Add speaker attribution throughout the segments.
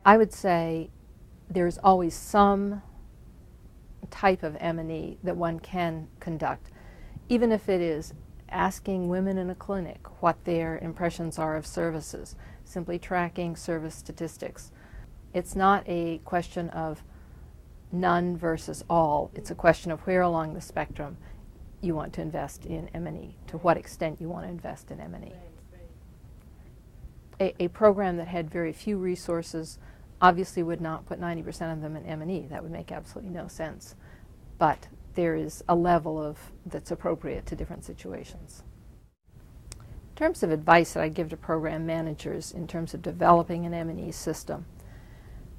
Speaker 1: I would say there's always some type of M&E that one can conduct, even if it is asking women in a clinic what their impressions are of services, simply tracking service statistics. It's not a question of none versus all. It's a question of where along the spectrum you want to invest in M&E, to what extent you want to invest in M&E. A program that had very few resources obviously would not put 90% of them in M&E. That would make absolutely no sense. But there is a level that's appropriate to different situations. In terms of advice that I give to program managers in terms of developing an M&E system,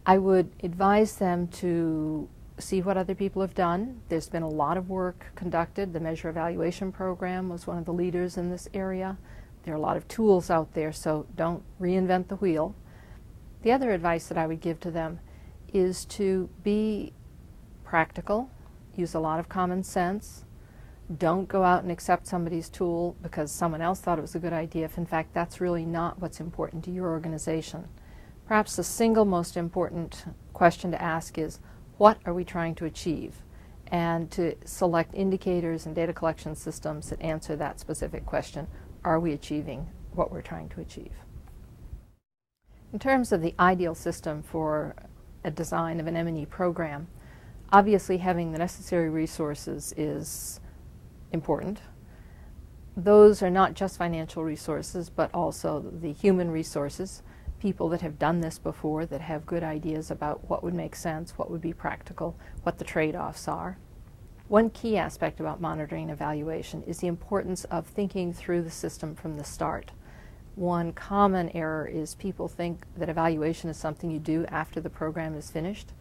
Speaker 1: I would advise them to see what other people have done. There's been a lot of work conducted. The Measure Evaluation Program was one of the leaders in this area. There are a lot of tools out there, so don't reinvent the wheel. The other advice that I would give to them is to be practical, use a lot of common sense. Don't go out and accept somebody's tool because someone else thought it was a good idea, if in fact that's really not what's important to your organization. Perhaps the single most important question to ask is, what are we trying to achieve? And to select indicators and data collection systems that answer that specific question. Are we achieving what we're trying to achieve? In terms of the ideal system for a design of an M&E program, obviously having the necessary resources is important. Those are not just financial resources, but also the human resources, people that have done this before, that have good ideas about what would make sense, what would be practical, what the trade-offs are. One key aspect about monitoring and evaluation is the importance of thinking through the system from the start. One common error is people think that evaluation is something you do after the program is finished.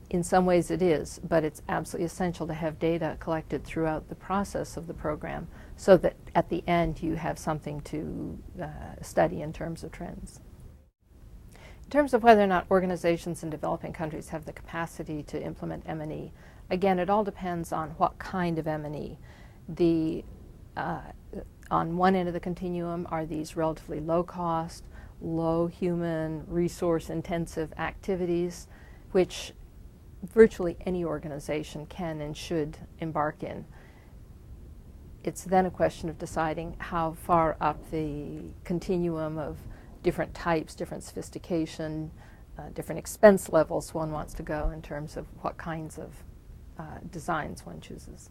Speaker 1: In some ways it is, but it's absolutely essential to have data collected throughout the process of the program so that at the end you have something to study in terms of trends. In terms of whether or not organizations in developing countries have the capacity to implement M&E, again, it all depends on what kind of M&E. On one end of the continuum are these relatively low-cost, low human resource intensive activities which virtually any organization can and should embark in. It's then a question of deciding how far up the continuum of different types, different sophistication, different expense levels one wants to go in terms of what kinds of designs one chooses.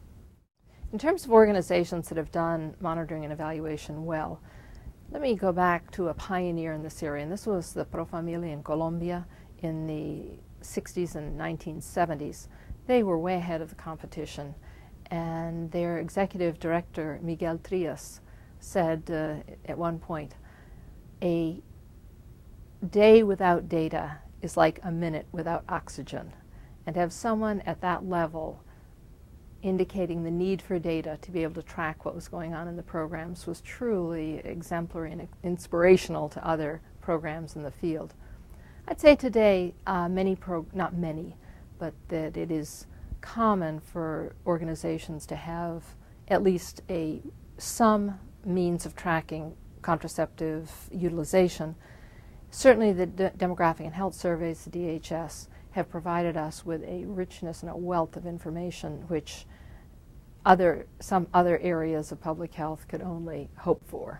Speaker 1: In terms of organizations that have done monitoring and evaluation well, let me go back to a pioneer in this area, and this was the Pro Familia in Colombia in the 60s and 1970s. They were way ahead of the competition, and their executive director, Miguel Trias, said at one point, a day without data is like a minute without oxygen. And to have someone at that level indicating the need for data to be able to track what was going on in the programs was truly exemplary and inspirational to other programs in the field. I'd say today, not many, but that it is common for organizations to have at least some means of tracking contraceptive utilization. Certainly the demographic and health surveys, the DHS, have provided us with a richness and a wealth of information which some other areas of public health could only hope for.